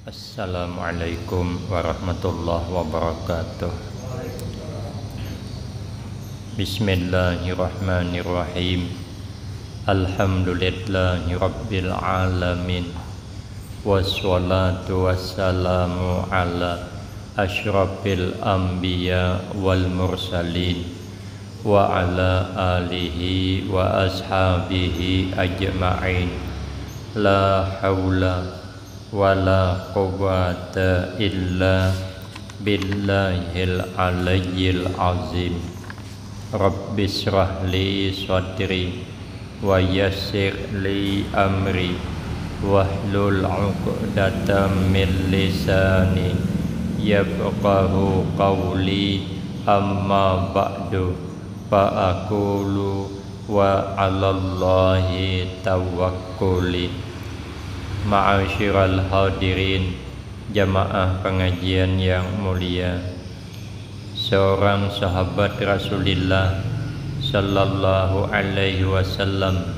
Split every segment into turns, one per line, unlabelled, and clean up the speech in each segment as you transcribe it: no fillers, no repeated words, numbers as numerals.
Assalamualaikum warahmatullahi wabarakatuh. Bismillahirrahmanirrahim. Alhamdulillahi rabbil alamin. Wassalatu wassalamu ala asyrafil anbiya wal mursalin wa ala alihi wa ashabihi ajma'in. La hawla wala quwwata illa billahil aliyyil azim. Rabbi shrah li sadri wa yassir li amri wahlul 'uqdatam min lisani yafqahu qawli. Amma ba'du fa aqulu wa 'alallahi tawakkuli. Ma'asyiral hadirin, jamaah pengajian yang mulia, seorang sahabat Rasulullah sallallahu alaihi wasallam,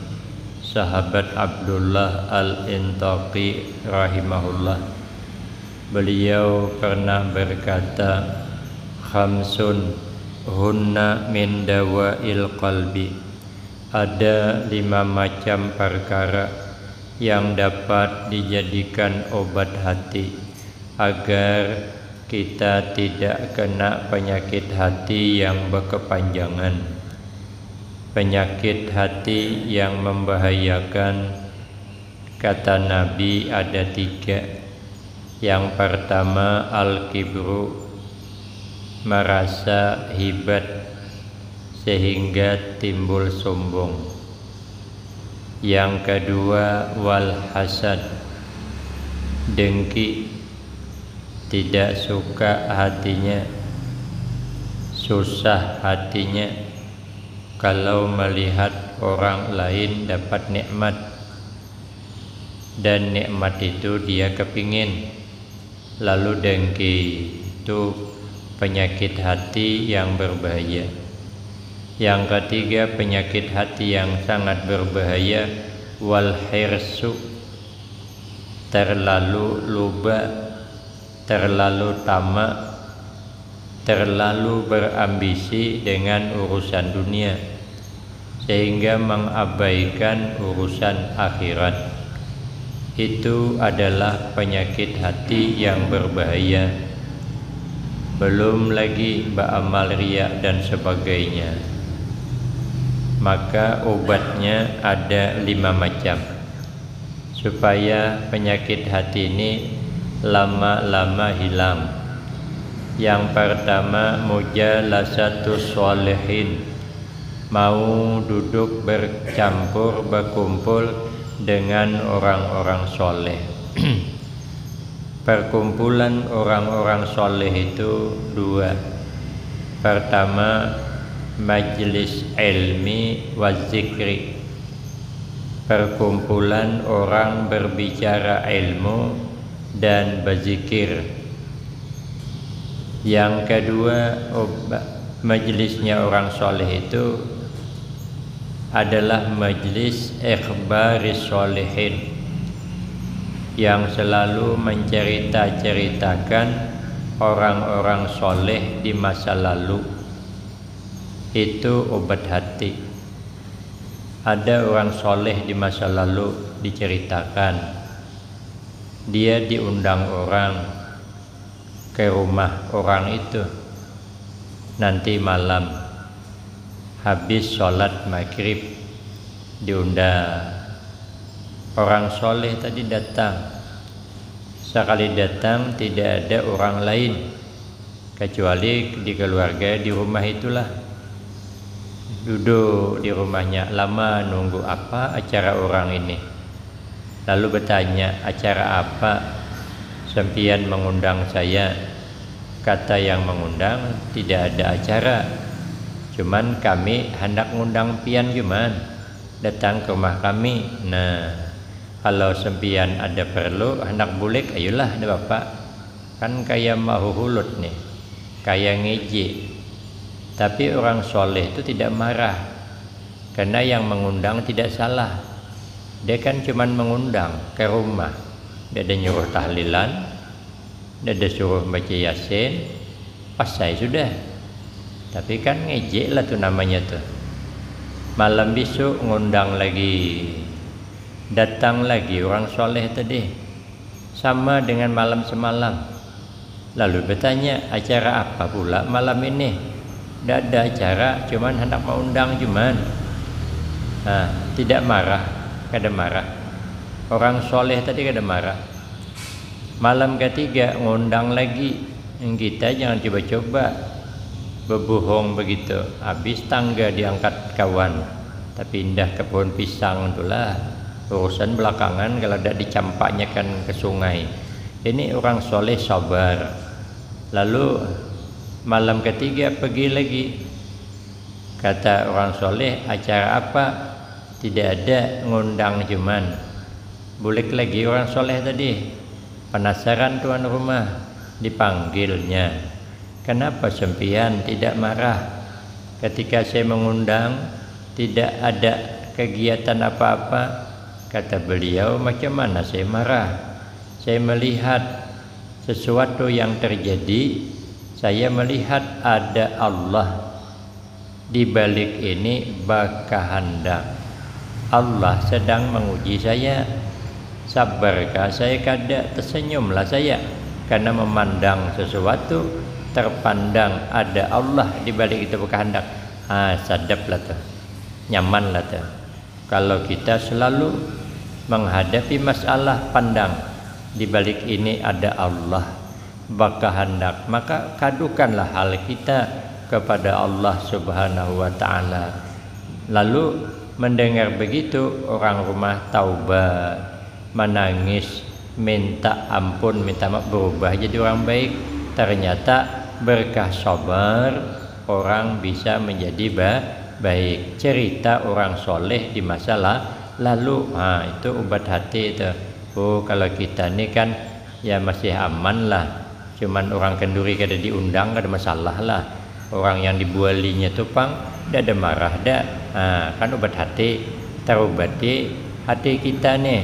sahabat Abdullah al-Intaqi rahimahullah, beliau pernah berkata, khamsun hunna min dawail qalbi. Ada 5 macam perkara yang dapat dijadikan obat hati agar kita tidak kena penyakit hati yang berkepanjangan, penyakit hati yang membahayakan. Kata Nabi ada 3. Yang pertama al-kibru, merasa hebat sehingga timbul sombong. Yang kedua wal hasad, dengki, tidak suka hatinya, susah hatinya kalau melihat orang lain dapat nikmat, dan nikmat itu dia kepingin. Lalu dengki itu penyakit hati yang berbahaya. Yang ketiga penyakit hati yang sangat berbahaya wal hirsu, terlalu luba, terlalu tamak, terlalu berambisi dengan urusan dunia sehingga mengabaikan urusan akhirat. Itu adalah penyakit hati yang berbahaya. Belum lagi beramal riya dan sebagainya. Maka obatnya ada 5 macam supaya penyakit hati ini lama-lama hilang. Yang pertama mujalasatus sholihin, mau duduk bercampur berkumpul dengan orang-orang soleh. Perkumpulan orang-orang soleh itu 2. Pertama majlis ilmi wa zikri, perkumpulan orang berbicara ilmu dan berzikir. Yang kedua majlisnya orang soleh itu adalah majlis ikhbaris solihin, yang selalu mencerita-ceritakan orang-orang soleh di masa lalu. Itu obat hati. Ada orang soleh di masa lalu diceritakan, dia diundang orang ke rumah orang itu. Nanti malam habis sholat maghrib diundang. Orang soleh tadi datang. Sekali datang tidak ada orang lain kecuali di keluarga di rumah itulah. Duduk di rumahnya lama nunggu apa acara orang ini. Lalu bertanya, acara apa sempian mengundang saya? Kata yang mengundang, tidak ada acara, cuman kami hendak ngundang pian cuman datang ke rumah kami. Nah, kalau sempian ada perlu hendak bulik, ayolah ada bapak. Kan kayak mahu hulut nih, kayak ngeje. Tapi orang soleh itu tidak marah, karena yang mengundang tidak salah. Dia kan cuma mengundang ke rumah, dia ada nyuruh tahlilan, Dia suruh baca Yasin, pas saya sudah. Tapi kan ngejek lah tuh namanya tuh. Malam besok ngundang lagi, datang lagi orang soleh tadi, sama dengan malam semalam. Lalu bertanya, acara apa pula malam ini? Tidak ada acara, cuman hendak mau undang cuman. Nah, tidak marah, kada marah. Orang soleh tadi kada marah. Malam ketiga ngundang lagi, kita jangan coba-coba berbohong begitu. Habis tangga diangkat kawan, tapi indah ke pohon pisang itulah urusan belakangan kalau tidak dicampaknya kan ke sungai. Ini orang soleh sabar. Lalu malam ketiga pergi lagi, kata orang soleh, acara apa? Tidak ada, ngundang cuman. Bulik lagi orang soleh tadi, penasaran tuan rumah, dipanggilnya. Kenapa sempian tidak marah ketika saya mengundang? Tidak ada kegiatan apa-apa. Kata beliau, macam mana saya marah? Saya melihat sesuatu yang terjadi. Saya melihat ada Allah di balik ini berkehendak. Allah sedang menguji saya. Sabarkah saya? Kada. Tersenyumlah saya karena memandang sesuatu, terpandang ada Allah di balik itu berkehendak. Sadaplah tuh, nyamanlah tuh. Kalau kita selalu menghadapi masalah, pandang di balik ini ada Allah berkehendak, maka kadukanlah hal kita kepada Allah Subhanahu wa taala. Lalu mendengar begitu, orang rumah taubat, menangis, minta ampun, minta maaf, berubah jadi orang baik. Ternyata berkah sabar orang bisa menjadi baik. Cerita orang soleh di masa lalu, itu obat hati itu. Oh, kalau kita ini kan ya masih aman lah, cuman orang kenduri kada diundang kada masalah lah. Orang yang dibualinya tupang tidak ada marah dah. Kan obat hati, terobati hati kita nih.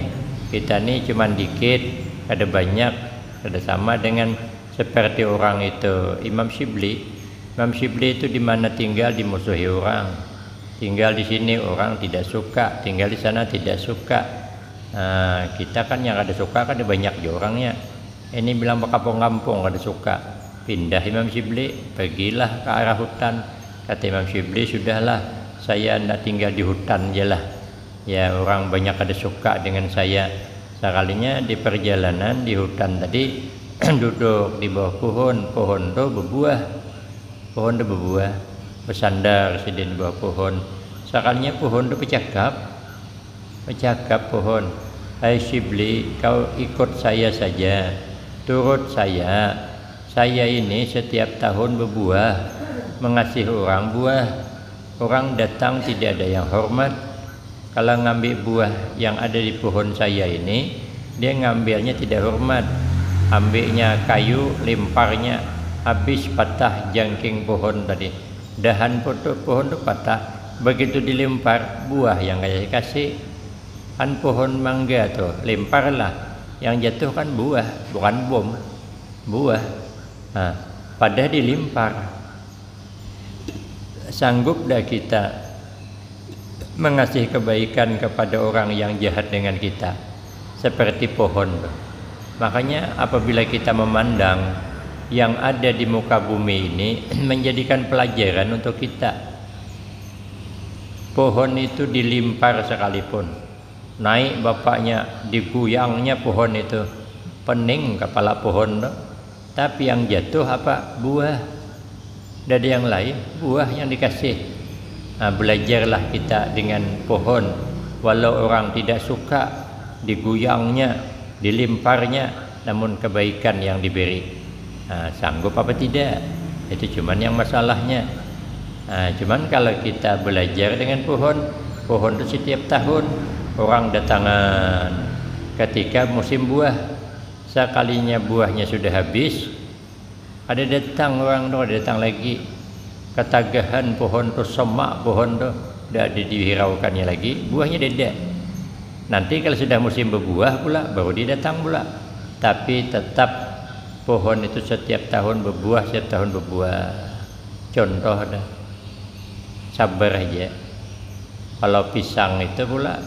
Kita nih cuman dikit, ada banyak, ada sama dengan seperti orang itu Imam Syibli. Imam Syibli itu di mana tinggal dimusuhi orang. Tinggal di sini orang tidak suka, tinggal di sana tidak suka. Kita kan yang ada suka kan ada banyak juga orangnya. Ini bilang kampung-kampung ada suka. Pindah Imam Syibli, pergilah ke arah hutan. Kata Imam Syibli, sudahlah, saya tidak tinggal di hutan aja lah. Ya, orang banyak ada suka dengan saya. Sekalinya di perjalanan di hutan tadi duduk di bawah pohon itu berbuah, bersandar sedih di bawah pohon. Sekalinya pohon itu bercakap pohon, hai Syibli, kau ikut saya saja, turut saya ini setiap tahun berbuah, mengasihi orang buah. Orang datang tidak ada yang hormat. Kalau ngambil buah yang ada di pohon saya ini, dia ngambilnya tidak hormat. Ambilnya kayu, lemparnya, habis patah jangking pohon tadi. Dahan pohon itu patah. Begitu dilempar, buah yang saya kasih. Kan pohon mangga tuh, lemparlah. Yang jatuh kan buah, bukan bom. Buah. Padahal dilempar. Sanggup dah kita mengasihi kebaikan kepada orang yang jahat dengan kita, seperti pohon. Makanya apabila kita memandang yang ada di muka bumi ini menjadikan pelajaran untuk kita. Pohon itu dilimpar sekalipun, naik bapaknya, diguyangnya pohon itu, pening kepala pohon itu. Tapi yang jatuh apa? Buah. Dari yang lain, buah yang dikasih. Belajarlah kita dengan pohon. Walau orang tidak suka, diguyangnya, dilimparnya, namun kebaikan yang diberi. Sanggup apa tidak? Itu cuman yang masalahnya. Cuman kalau kita belajar dengan pohon itu setiap tahun orang datangan ketika musim buah. Sekalinya buahnya sudah habis, ada datang orang tu, ada datang lagi. Ketagahan pohon tu, semak pohon tu, dah dihiraukannya lagi, buahnya tidak. Nanti kalau sudah musim berbuah pula, baru dia datang pula. Tapi tetap pohon itu setiap tahun berbuah, setiap tahun berbuah. Contoh dah, sabar aja. Kalau pisang itu pula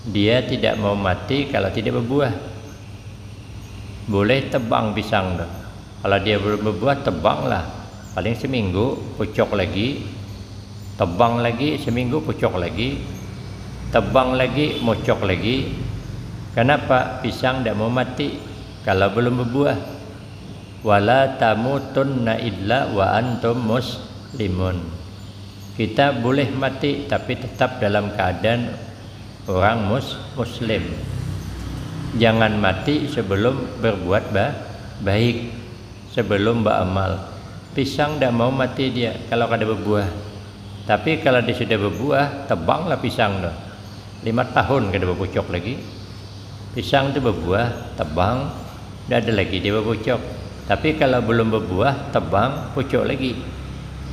dia tidak mau mati kalau tidak berbuah. Boleh tebang pisang dah. Kalau dia belum berbuah, tebanglah. Paling seminggu, pucuk lagi. Tebang lagi, seminggu pucuk lagi. Tebang lagi, mocok lagi. Kenapa? Pisang tidak mau mati kalau belum berbuah. Wala tamutunna illa wa antum muslimun. Kita boleh mati tapi tetap dalam keadaan orang muslim. Jangan mati sebelum berbuat baik, sebelum beramal. Pisang tidak mau mati dia kalau kada berbuah. Tapi kalau dia sudah berbuah, tebanglah pisang dah. 5 tahun kada berpucuk lagi. Pisang itu berbuah, tebang, tidak ada lagi dia berpucuk. Tapi kalau belum berbuah, tebang, pucuk lagi.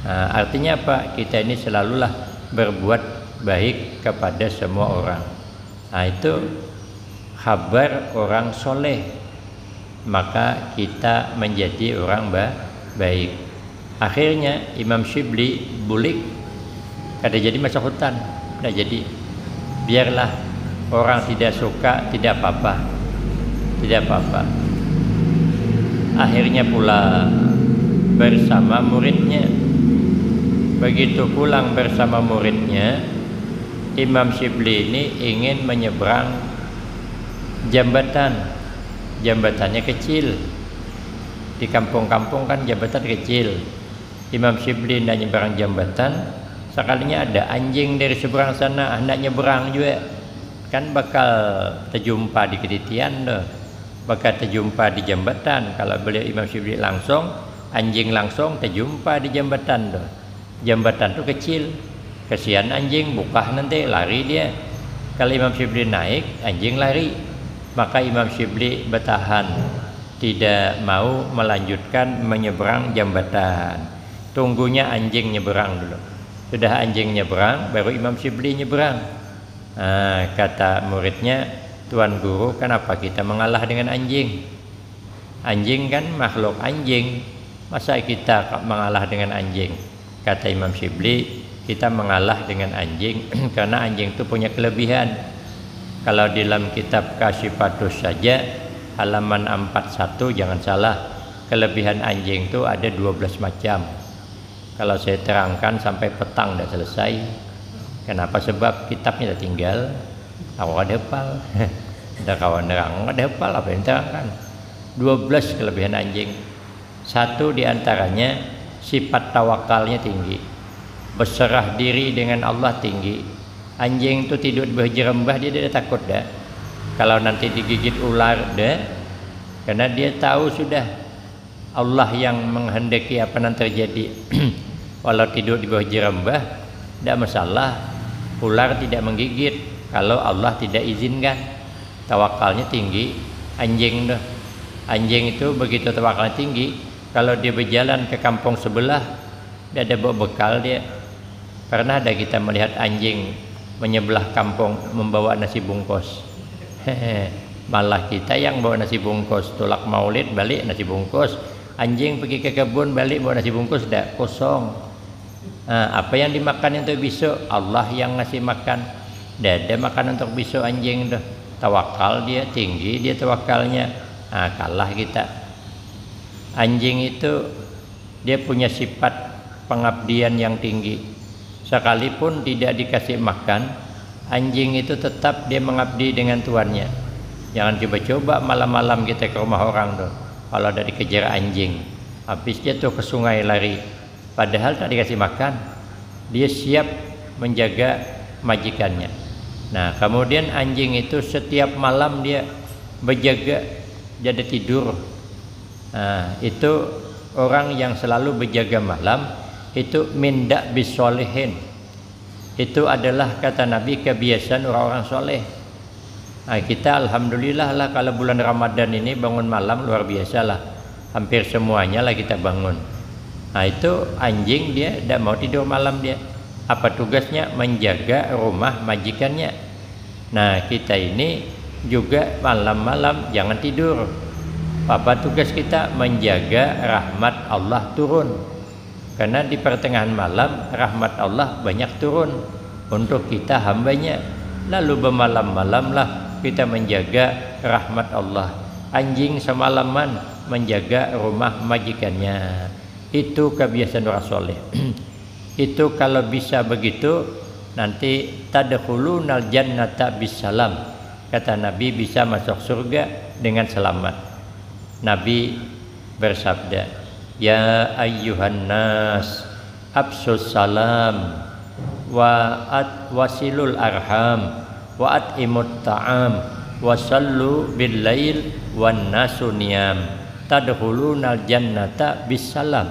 Nah, artinya apa? Kita ini selalulah berbuat baik kepada semua orang. Nah, itu kabar orang soleh. Maka kita menjadi orang baik. Akhirnya Imam Syibli bulik, kada jadi masuk hutan, tidak jadi. Biarlah orang tidak suka, tidak apa-apa, tidak apa-apa. Akhirnya pula bersama muridnya. Begitu pulang bersama muridnya, Imam Syibli ini ingin menyeberang jambatan. Jambatannya kecil. Di kampung-kampung kan jambatan kecil. Imam Syibli hendak nyeberang jambatan. Sekalinya ada anjing dari seberang sana hendak nyeberang juga. Kan bakal terjumpa di ketitian dah. Bakal terjumpa di jambatan. Kalau beliau Imam Syibli langsung, anjing langsung terjumpa di jambatan dah. Jambatan tu kecil. Kasihan anjing, buka nanti lari dia. Kalau Imam Syibli naik, anjing lari. Maka Imam Syibli bertahan, tidak mau melanjutkan menyeberang jambatan. Tunggunya anjing nyeberang dulu. Sudah anjing nyeberang, baru Imam Syibli nyeberang. Kata muridnya, Tuan Guru, kenapa kita mengalah dengan anjing? Anjing kan makhluk anjing, masa kita mengalah dengan anjing? Kata Imam Syibli, kita mengalah dengan anjing karena anjing itu punya kelebihan. Kalau di dalam kitab Kasyifatus saja halaman 41, jangan salah, kelebihan anjing itu ada 12 macam. Kalau saya terangkan sampai petang tidak selesai. Kenapa? Sebab kitabnya sudah tinggal. Aku ada hafal. Ada kawan nerang, ada hafal apa yang terangkan. 12 kelebihan anjing. Satu diantaranya sifat tawakalnya tinggi. Berserah diri dengan Allah tinggi. Anjing itu tidur di bawah jerembah, dia tidak takut dah. Kalau nanti digigit ular dah, karena dia tahu sudah Allah yang menghendaki apa yang terjadi. Walau tidur di bawah jerembah, tidak masalah. Ular tidak menggigit kalau Allah tidak izinkan. Tawakalnya tinggi. Anjing dah. Anjing itu begitu tawakalnya tinggi, kalau dia berjalan ke kampung sebelah, tidak ada bawa bekal dia. Pernah ada kita melihat anjing menyebelah kampung membawa nasi bungkus. Malah kita yang bawa nasi bungkus, tolak maulid balik nasi bungkus. Anjing pergi ke kebun balik bawa nasi bungkus, dah kosong. Apa yang dimakan untuk besok? Allah yang ngasih makan. Dah ada makan untuk besok anjing dah. Tawakal dia tinggi, dia tawakalnya. Kalah kita. Anjing itu dia punya sifat pengabdian yang tinggi. Sekalipun tidak dikasih makan, anjing itu tetap dia mengabdi dengan tuannya. Jangan coba-coba malam-malam kita ke rumah orang tuh, kalau ada dikejar anjing, habis dia tuh ke sungai lari, padahal tak dikasih makan. Dia siap menjaga majikannya. Nah, kemudian anjing itu setiap malam dia berjaga, jadi tidur. Nah, itu orang yang selalu berjaga malam, itu minda bisolehin. Itu adalah kata Nabi kebiasaan orang-orang soleh. Nah, kita alhamdulillah lah kalau bulan Ramadan ini bangun malam luar biasa lah. Hampir semuanya lah kita bangun. Nah, itu anjing dia tidak mau tidur malam dia. Apa tugasnya? Menjaga rumah majikannya. Nah, kita ini juga malam-malam jangan tidur. Apa tugas kita? Menjaga rahmat Allah turun. Karena di pertengahan malam rahmat Allah banyak turun untuk kita hambanya. Lalu bermalam-malamlah kita menjaga rahmat Allah. Anjing semalaman menjaga rumah majikannya. Itu kebiasaan orang soleh. Itu kalau bisa begitu, nanti tadkhulunal jannata bisalam. Kata Nabi, bisa masuk surga dengan selamat. Nabi bersabda, ya ayyuhan nas absus salam wasilul arham wa at'imut ta'am wa sallu bil lail wan nasu niyam tadkhulunal jannata bisalam.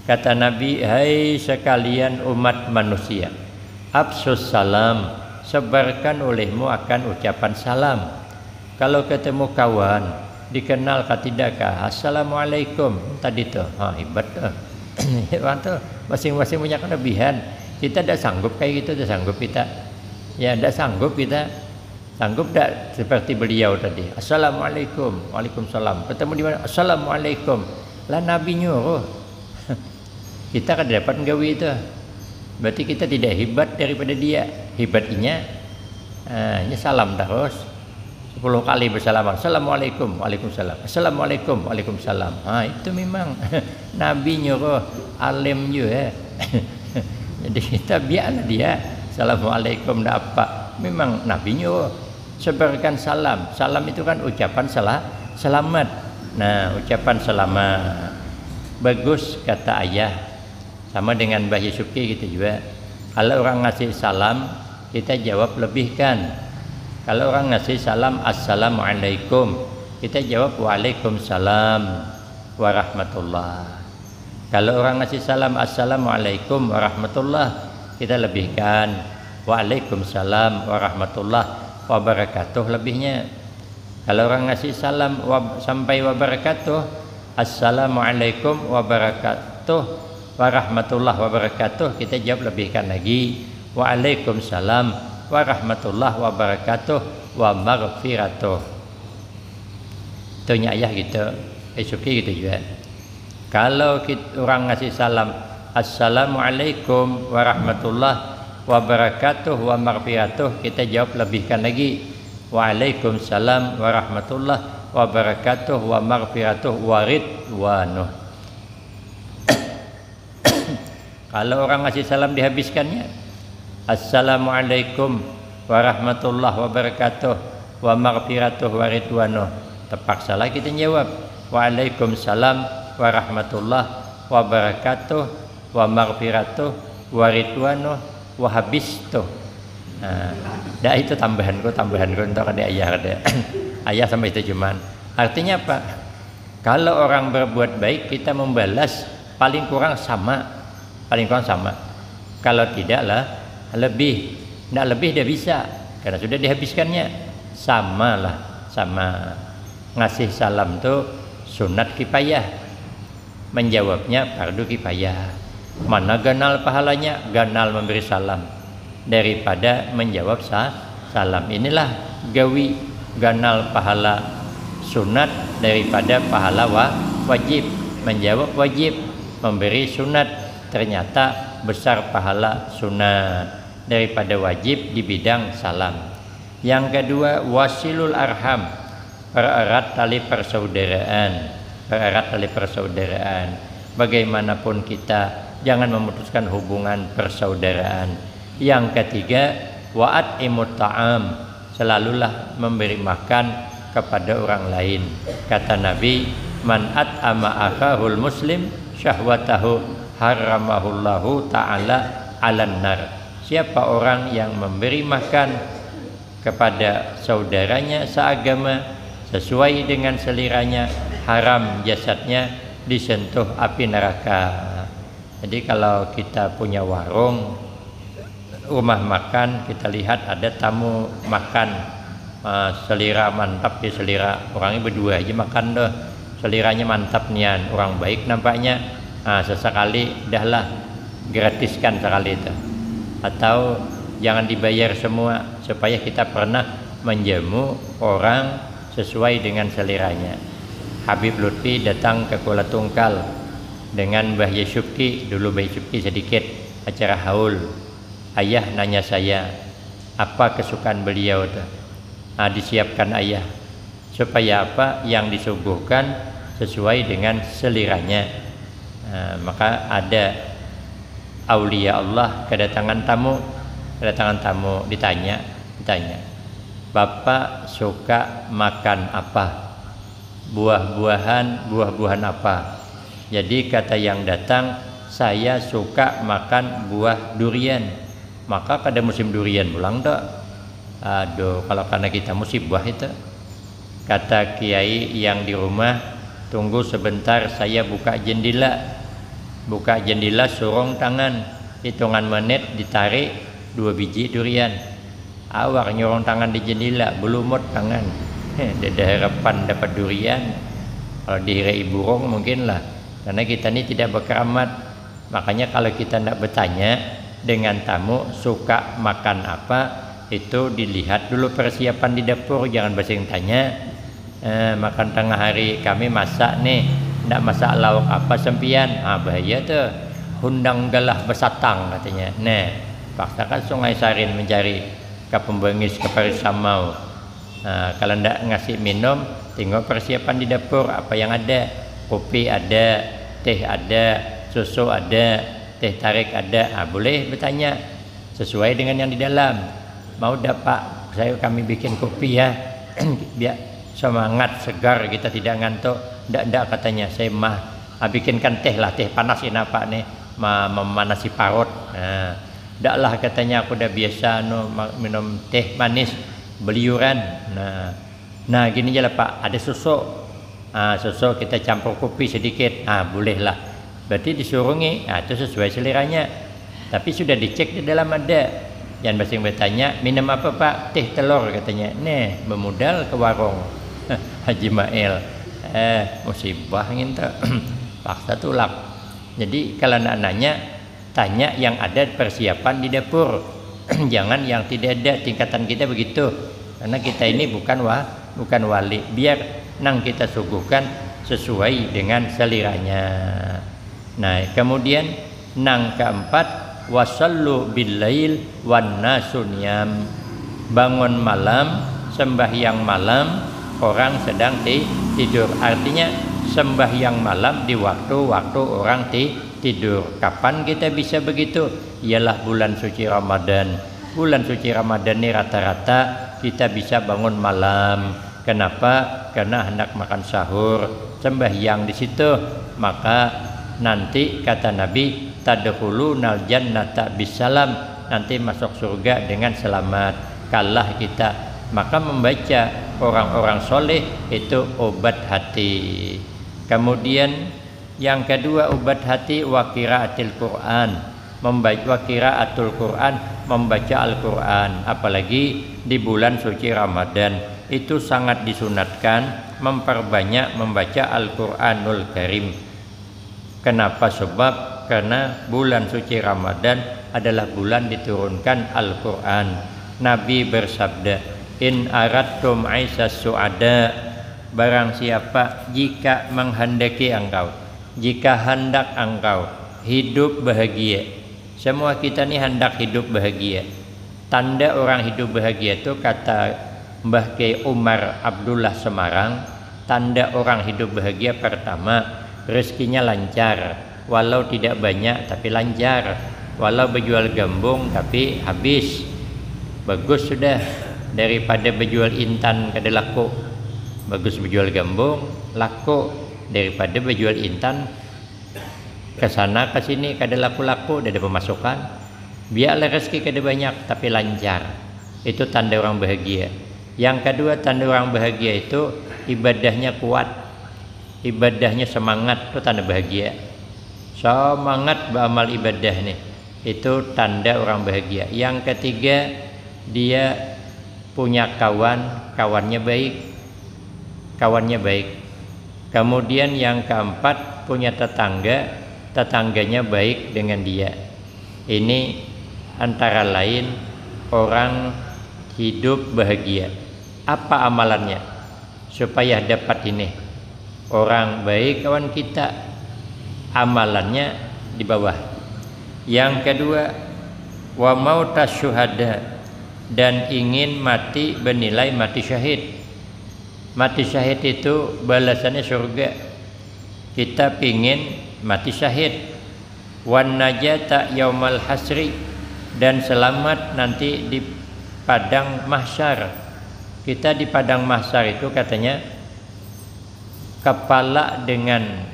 Kata Nabi, hai sekalian umat manusia, absus salam, sebarkan olehmu akan ucapan salam. Kalau ketemu kawan, dikenal kah tidakkah, assalamualaikum tadi tuh, hebat tuh. Masing-masing punya kelebihan. Kita tidak sanggup kayak gitu, tidak sanggup kita. Ya, tidak sanggup kita. Sanggup tidak seperti beliau tadi. Assalamualaikum, waalaikumsalam. Ketemu di mana? Assalamualaikum. Lah Nabi nyuruh. Kita kan dapat gawi itu. Berarti kita tidak hebat daripada dia. Hebatnya salam terus 10 kali bersalaman. Assalamualaikum, waalaikumsalam. Assalamualaikum, waalaikumsalam. Itu memang Nabi nyuruh, alim juga. Jadi kita biarlah dia. Assalamualaikum enggak apa. Memang Nabi nyuruh sebarkan salam. Salam itu kan ucapan selamat. Nah, ucapan selamat bagus kata ayah. Sama dengan Mbah Yusufi gitu juga. Kalau orang ngasih salam, kita jawab lebihkan. Kalau orang ngasih salam assalamualaikum, kita jawab waalaikumsalam warahmatullah. Kalau orang ngasih salam assalamualaikum warahmatullah, kita lebihkan waalaikumsalam warahmatullah wabarakatuh lebihnya. Kalau orang ngasih salam sampai wabarakatuh, assalamualaikum wabarakatuh warahmatullah wabarakatuh, kita jawab lebihkan lagi waalaikumsalam warahmatullah wabarakatuh wa maghfiratuh. Itu ayah gitu, Suki gitu juga. Kalau orang ngasih salam assalamualaikum warahmatullah wabarakatuh wa maghfiratuh, kita jawab lebihkan lagi waalaikumsalam warahmatullah wabarakatuh wa maghfiratuh wa ridwanuh. Kalau orang ngasih salam dihabiskannya assalamualaikum warahmatullahi wabarakatuh wa maghfiratuh wa ridwanuh, terpaksalah kita jawab waalaikumsalam warahmatullahi wabarakatuh wa maghfiratuh wa ridwanuh wa habistuh. Nah, itu tambahanku untuk adik ayah ada. Ayah sampai itu cuman. Artinya apa? Kalau orang berbuat baik, kita membalas paling kurang sama. Kalau tidaklah lebih, tidak lebih dia bisa karena sudah dihabiskannya. Sama ngasih salam tuh sunat kifayah, menjawabnya fardu kifayah. Mana ganal pahalanya? Ganal memberi salam daripada menjawab salam. Inilah gawi, ganal pahala sunat daripada pahala wajib. Menjawab wajib, memberi sunat ternyata besar pahala sunat daripada wajib di bidang salam. Yang kedua, wasilul arham, pererat tali persaudaraan. Bagaimanapun kita jangan memutuskan hubungan persaudaraan. Yang ketiga, wa'at imut ta'am, selalulah memberi makan kepada orang lain. Kata Nabi, man at'ama akhahul muslim syahwatahu haramahullahu ta'ala alan nar. Siapa orang yang memberi makan kepada saudaranya seagama sesuai dengan seliranya, haram jasadnya disentuh api neraka. Jadi kalau kita punya warung, rumah makan, kita lihat ada tamu makan, selera mantap ya, selera orangnya berdua aja makan doh, seliranya mantap nian, orang baik nampaknya. Sesekali dahlah gratiskan sekali itu, atau jangan dibayar semua supaya kita pernah menjamu orang sesuai dengan seleranya. Habib Lutfi datang ke Kuala Tungkal dengan Mbah Yusufki, dulu Mbah Yusufki sedikit acara haul. Ayah nanya saya, apa kesukaan beliau tuh? Disiapkan ayah supaya apa yang disuguhkan sesuai dengan seliranya. Maka ada aulia Allah kedatangan tamu ditanya, Bapak suka makan apa? Buah-buahan apa? Jadi kata yang datang, saya suka makan buah durian. Maka pada musim durian pulang tak? Aduh, kalau karena kita musibah itu. Kata kiai yang di rumah, tunggu sebentar saya buka jendela surung tangan, hitungan menit ditarik 2 biji durian. Awak nyorong tangan di jendela, belumut tangan. Ada harapan dapat durian. Kalau dihirai burung mungkin lah, karena kita ini tidak berkeramat. Makanya kalau kita tidak bertanya dengan tamu suka makan apa, itu dilihat dulu persiapan di dapur, jangan basing tanya. Makan tengah hari kami masak nih, ndak masak lauk apa sempian, bahaya tuh, hundang galah besatang katanya. Nah, paksakan Sungai Sarin mencari ke pembengis ke Parisamau. Kalau ndak ngasih minum, tengok persiapan di dapur apa yang ada. Kopi ada, teh ada, susu ada, teh tarik ada. Boleh bertanya sesuai dengan yang di dalam. Mau dapat kami bikin kopi ya, biar semangat segar kita tidak ngantuk. Ndak katanya, saya bikinkan teh lah, teh panas ini apa nih, memanasi parut. Ndak lah katanya, aku udah biasa minum teh manis beliuran. Nah gini aja lah Pak, ada susu. Susu kita campur kopi sedikit. Boleh lah. Berarti disuruhi, itu sesuai seliranya. Tapi sudah dicek di dalam ada. Jangan basing bertanya, minum apa Pak? Teh telur katanya. Nih, memodal ke warung Haji Mail. Musibah gitu. Paksa tulak. Jadi kalau nak nanya, tanya yang ada persiapan di dapur. Jangan yang tidak ada. Tingkatan kita begitu. Karena kita ini bukan wali. Biar nang kita suguhkan sesuai dengan seliranya. Nah, kemudian nang keempat, wasallu billail wan nasuniyam. Bangun malam, sembahyang malam, orang sedang tidur. Artinya sembahyang malam di waktu-waktu orang tidur. Kapan kita bisa begitu? Ialah bulan suci Ramadan. Bulan suci Ramadan ini rata-rata kita bisa bangun malam. Kenapa? Karena hendak makan sahur, sembahyang di situ. Maka nanti kata Nabi, tadkhulunal jannata bisalam, nanti masuk surga dengan selamat. Kalah kita. Maka membaca orang-orang soleh itu obat hati. Kemudian yang kedua obat hati wa qiraatil Quran, membaca qiraatul Quran, membaca Al-Quran. Apalagi di bulan suci Ramadan itu sangat disunatkan memperbanyak membaca Al-Quranul Karim. Kenapa? Sebab karena bulan suci Ramadan adalah bulan diturunkan Al-Quran. Nabi bersabda, in aradtum aisas su'ada, barang siapa jika menghendaki engkau, jika hendak engkau hidup bahagia. Semua kita ni hendak hidup bahagia. Tanda orang hidup bahagia itu kata Mbah Kiai Umar Abdullah Semarang, tanda orang hidup bahagia pertama, rezekinya lancar, walau tidak banyak tapi lancar, walau berjual gambung tapi habis. Bagus sudah, daripada berjual intan kada laku. Bagus berjual gambung laku daripada berjual intan ke sana ke sini kada laku-laku, ada pemasukan. Biarlah rezeki kada banyak tapi lancar. Itu tanda orang bahagia. Yang kedua tanda orang bahagia itu ibadahnya kuat, ibadahnya semangat, itu tanda bahagia. Semangat beramal ibadah nih, itu tanda orang bahagia. Yang ketiga dia punya kawannya baik. Kemudian yang keempat punya tetangganya baik dengan dia. Ini antara lain orang hidup bahagia. Apa amalannya supaya dapat ini? Orang baik kawan kita, amalannya di bawah. Yang kedua, wa mautas syuhada, dan ingin mati bernilai mati syahid. Mati syahid itu balasannya surga. Kita pingin mati syahid. Wan najata yaumal hasri, dan selamat nanti di padang mahsyar. Kita di padang mahsyar itu katanya kepala dengan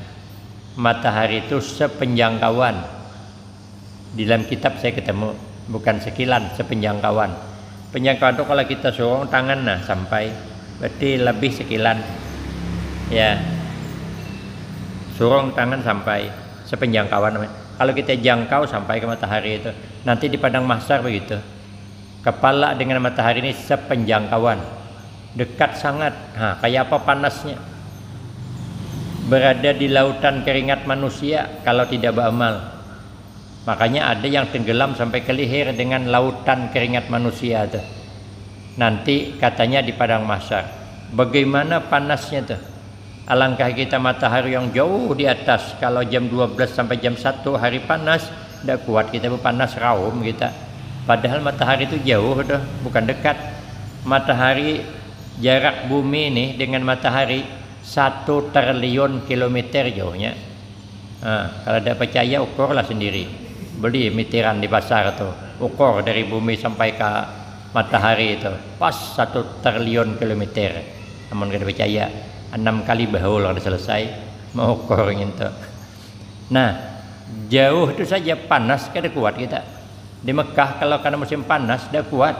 matahari itu sepenjangkauan. Di dalam kitab saya ketemu, bukan sekilan, sepenjangkauan. Penjangkauan itu kalau kita sorong tangan nah sampai, berarti lebih sekilan. Ya. Sorong tangan sampai sepenjangkauan. Kalau kita jangkau sampai ke matahari itu, nanti di padang mahsyar begitu. Kepala dengan matahari ini sepenjangkauan, dekat sangat. Nah, kayak apa panasnya? Berada di lautan keringat manusia kalau tidak beramal. Makanya ada yang tenggelam sampai ke leher dengan lautan keringat manusia itu. Nanti katanya di padang mahsyar. Bagaimana panasnya tuh? Alangkah kita matahari yang jauh di atas, kalau jam 12 sampai jam 1 hari panas, tidak kuat kita, panas raum kita. Padahal matahari itu jauh tuh, bukan dekat. Matahari, jarak bumi ini dengan matahari 1 triliun kilometer jauhnya. Nah, kalau tidak percaya ukurlah sendiri. Beli meteran di pasar tuh, ukur dari bumi sampai ke matahari itu pas 1 triliun kilometer. Namun tidak percaya, 6 kali bahu kalau selesai mau ukur gitu. Nah, jauh itu saja panas kada kuat kita. Di Mekah kalau karena musim panas dah kuat.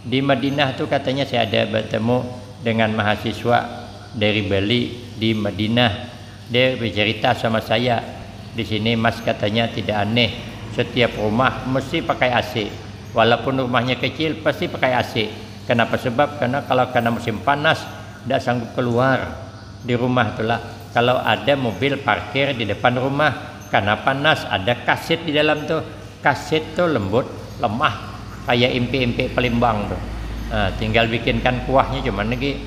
Di Madinah tuh katanya saya ada bertemu dengan mahasiswa dari Bali di Madinah. Dia bercerita sama saya, di sini Mas katanya tidak aneh, setiap rumah mesti pakai AC. Walaupun rumahnya kecil pasti pakai AC. Kenapa? Sebab karena kalau karena musim panas tidak sanggup keluar di rumah itulah. Kalau ada mobil parkir di depan rumah karena panas, ada kaset di dalam tuh. Kaset tuh lembut, lemah kayak empek-empek Palembang tuh. Nah, tinggal bikinkan kuahnya, cuman lagi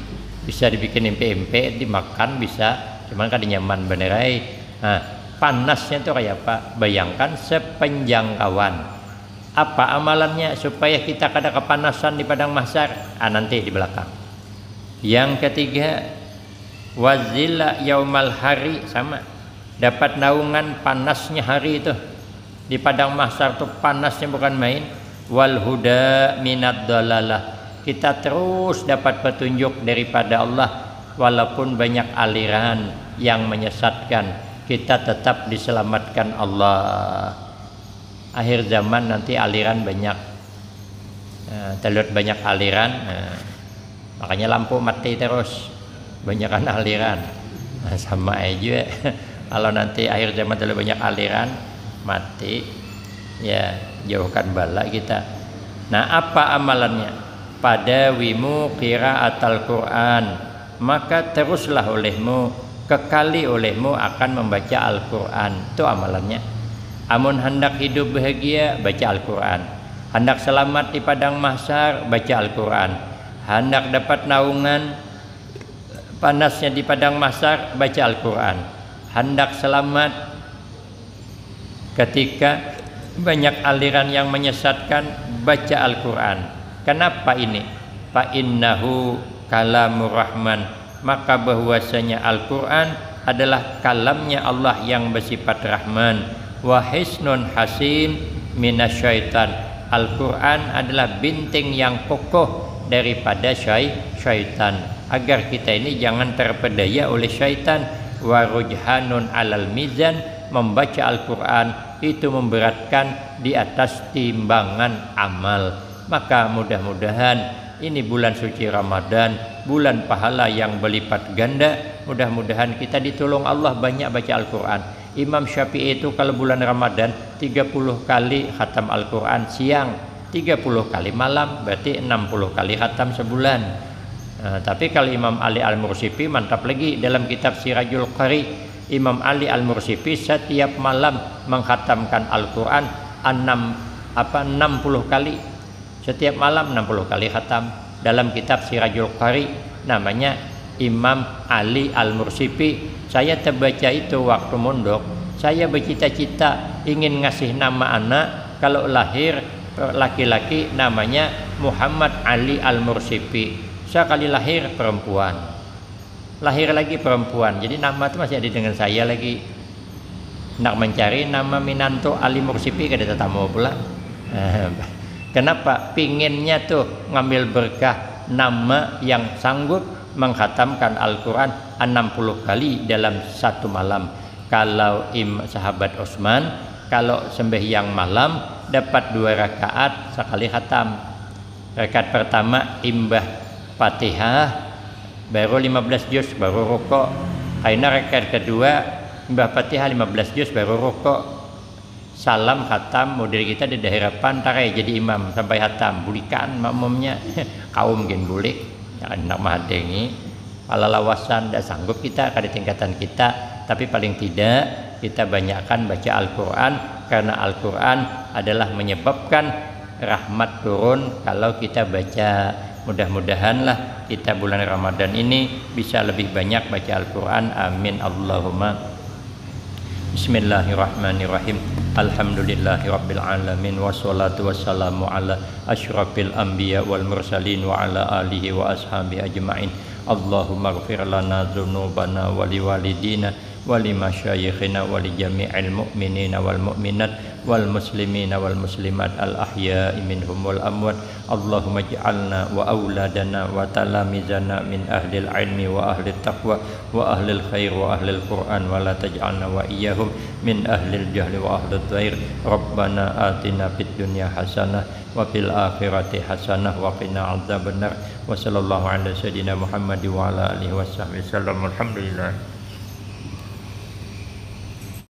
bisa dibikin empek-empek dimakan bisa, cuman kan nyaman benerai. Nah, panasnya tuh kayak apa? Bayangkan sepenjangkauan. Apa amalannya supaya kita kada kepanasan di padang mahsyar? Nanti di belakang. Yang ketiga, wazilla yaumal hari, sama, dapat naungan panasnya hari itu. Di padang mahsyar itu panasnya bukan main. Wal huda minad dalalah, kita terus dapat petunjuk daripada Allah. Walaupun banyak aliran yang menyesatkan, kita tetap diselamatkan Allah. Akhir zaman nanti aliran banyak, terlihat banyak aliran. Makanya lampu mati terus, banyakkan aliran. Nah, sama aja kalau nanti akhir zaman terlalu banyak aliran, mati, ya jauhkan bala kita. Nah, apa amalannya? Pada wimu qiraatul Quran, maka teruslah olehmu, kekali olehmu akan membaca Al-Quran. Itu amalannya. Amun hendak hidup bahagia, baca Al-Quran. Hendak selamat di padang mahsyar, baca Al-Quran. Hendak dapat naungan panasnya di padang mahsyar, baca Al-Quran. Hendak selamat ketika banyak aliran yang menyesatkan, baca Al-Quran. Kenapa ini? Fa innahu kalamur rahman, maka bahwasanya Al-Quran adalah kalamnya Allah yang bersifat rahman. Wa hisnun hasin minasyaitan, Al-Quran adalah benteng yang kokoh daripada syaitan, agar kita ini jangan terpedaya oleh syaitan. Wa rujhanun alal mizan, membaca Al-Quran itu memberatkan di atas timbangan amal. Maka mudah-mudahan ini bulan suci Ramadan, bulan pahala yang berlipat ganda. Mudah-mudahan kita ditolong Allah banyak baca Al-Quran. Imam Syafi'i itu kalau bulan Ramadan 30 kali khatam Al-Quran siang, 30 kali malam, berarti 60 kali khatam sebulan. Tapi kalau Imam Ali Al-Mursifi mantap lagi, dalam kitab Sirajul Qari, Imam Ali Al-Mursifi setiap malam mengkhatamkan Al-Quran 60 kali. Setiap malam 60 kali khatam. Dalam kitab Sirajul Qari namanya Imam Ali Al-Mursipi. Saya terbaca itu waktu mondok. Saya bercita-cita ingin ngasih nama anak kalau lahir laki-laki namanya Muhammad Ali Al-Mursipi. Sekali lahir perempuan, lahir lagi perempuan, jadi nama itu masih ada dengan saya lagi. Nak mencari nama Minanto Ali Mursipi kada tetamu pula. Kenapa? Pinginnya tuh ngambil berkah nama yang sanggup menghatamkan Al-Quran 60 kali dalam satu malam. Kalau sahabat Utsman, kalau sembahyang malam dapat 2 rakaat sekali khatam. Rakaat pertama imbah Fatihah baru 15 juz baru rukuk. Aina rakaat kedua imbah Fatihah 15 juz baru rukuk. Salam khatam model kita di daerah pantai jadi imam sampai khatam bulikan makmumnya kaum mungkin bulik nak mahadengi pala lawasan tidak sanggup kita kada tingkatan kita, tapi paling tidak kita banyakkan baca Al-Quran karena Al-Quran adalah menyebabkan rahmat turun kalau kita baca. Mudah-mudahanlah kita bulan Ramadan ini bisa lebih banyak baca Al-Quran. Amin Allahumma. Bismillahirrahmanirrahim. Alhamdulillahi rabbil alamin wassalatu wassalamu ala asyrafil anbiya wal mursalin wa ala alihi wa ashabihi ajma'in. Allahumma ighfir lana dzunubana wa liwalidina wa limasyayikhina wa li jami'il mu'minina wal mu'minat wal muslimina wal muslimat al ahya'i minhum wal amwat. Allahumma ij'alna wa auladana wa talamizana min ahlil ilmi wa ahlil taqwa wa ahlil khair wa ahlil quran wa la taj'alna wa iyyahum min ahlil jahli wa ahlil dhair. Rabbana atina fid dunya hasanah wa fil akhirati hasanah wa qina adzabannar. Wa sallallahu ala sayyidina Muhammad wa ala alihi wa sahbihi sallam. Alhamdulillah.